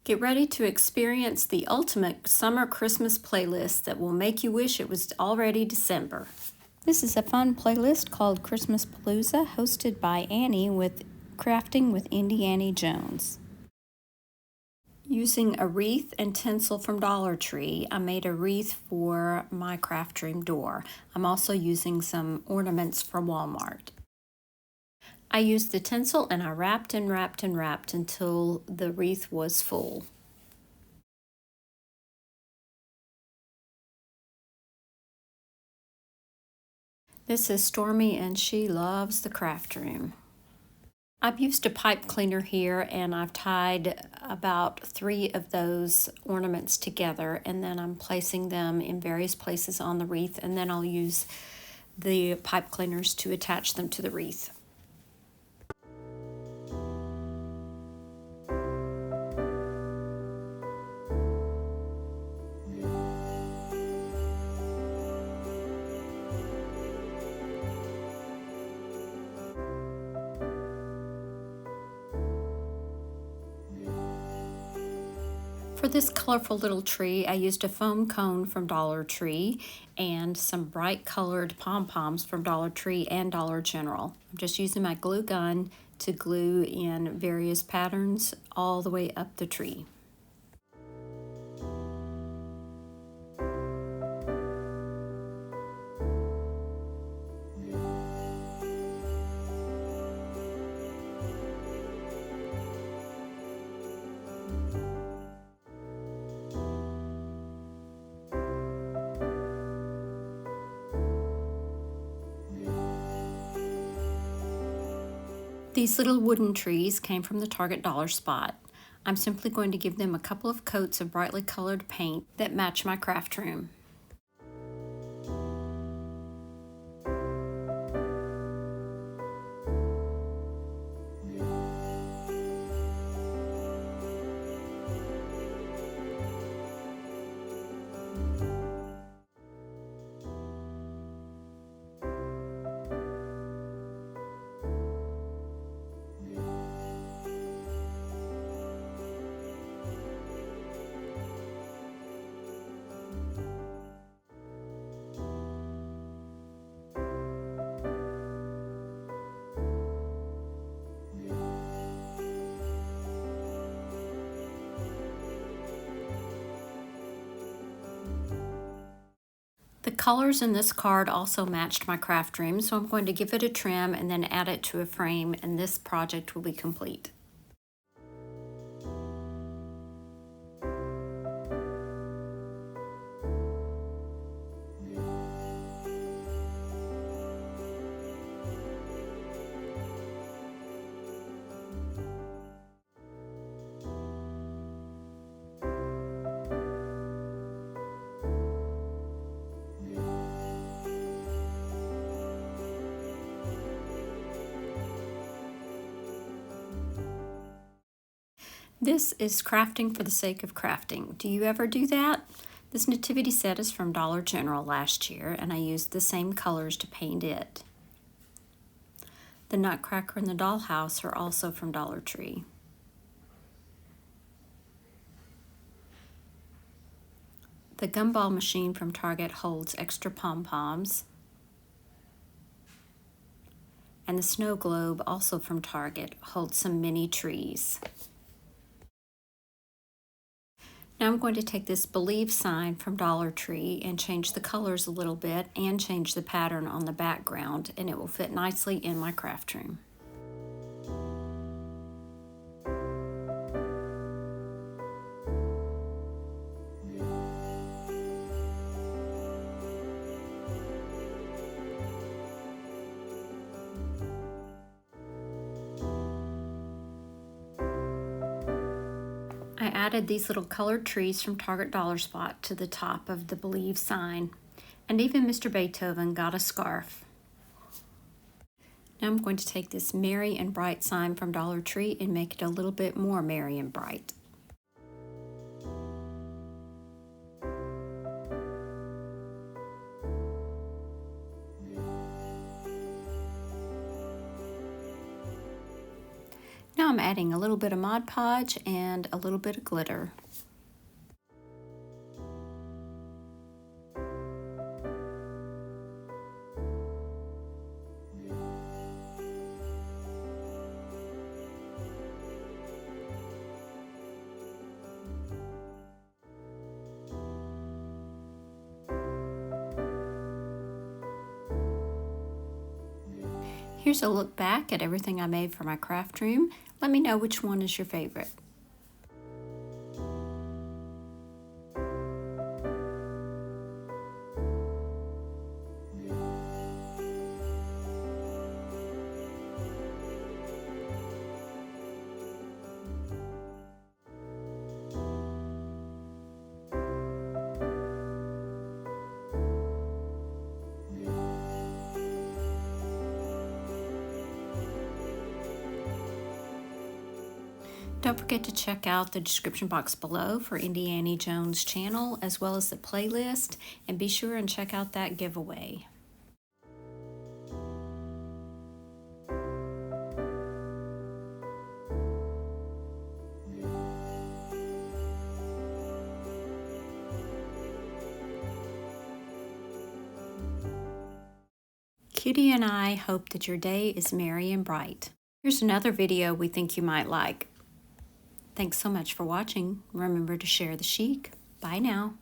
Get ready to experience the ultimate summer Christmas playlist that will make you wish it was already December. This is a fun playlist called Christmas Palooza, hosted by Annie with Crafting with Indie Annie Jones. Using a wreath and tinsel from Dollar Tree, I made a wreath for my craft room door. I'm also using some ornaments from Walmart. I used the tinsel and I wrapped and wrapped and wrapped until the wreath was full. This is Stormy and she loves the craft room. I've used a pipe cleaner here and I've tied about 3 of those ornaments together, and then I'm placing them in various places on the wreath, and then I'll use the pipe cleaners to attach them to the wreath. For this colorful little tree, I used a foam cone from Dollar Tree and some bright colored pom-poms from Dollar Tree and Dollar General. I'm just using my glue gun to glue in various patterns all the way up the tree. These little wooden trees came from the Target Dollar Spot. I'm simply going to give them a couple of coats of brightly colored paint that match my craft room. The colors in this card also matched my craft room, so I'm going to give it a trim and then add it to a frame, and this project will be complete. This is crafting for the sake of crafting. Do you ever do that? This nativity set is from Dollar General last year, and I used the same colors to paint it. The Nutcracker and the Dollhouse are also from Dollar Tree. The gumball machine from Target holds extra pom-poms. And the snow globe, also from Target, holds some mini trees. Now I'm going to take this Believe sign from Dollar Tree and change the colors a little bit and change the pattern on the background, and it will fit nicely in my craft room. I added these little colored trees from Target Dollar Spot to the top of the Believe sign, and even Mr. Beethoven got a scarf. Now I'm going to take this Merry and Bright sign from Dollar Tree and make it a little bit more merry and bright. Now Now I'm adding a little bit of Mod Podge and a little bit of glitter. Here's a look back at everything I made for my craft room. Let me know which one is your favorite. Don't forget to check out the description box below for Indiana Jones' channel as well as the playlist, and be sure and check out that giveaway. Kitty and I hope that your day is merry and bright. Here's another video we think you might like. Thanks so much for watching. Remember to share the chic. Bye now.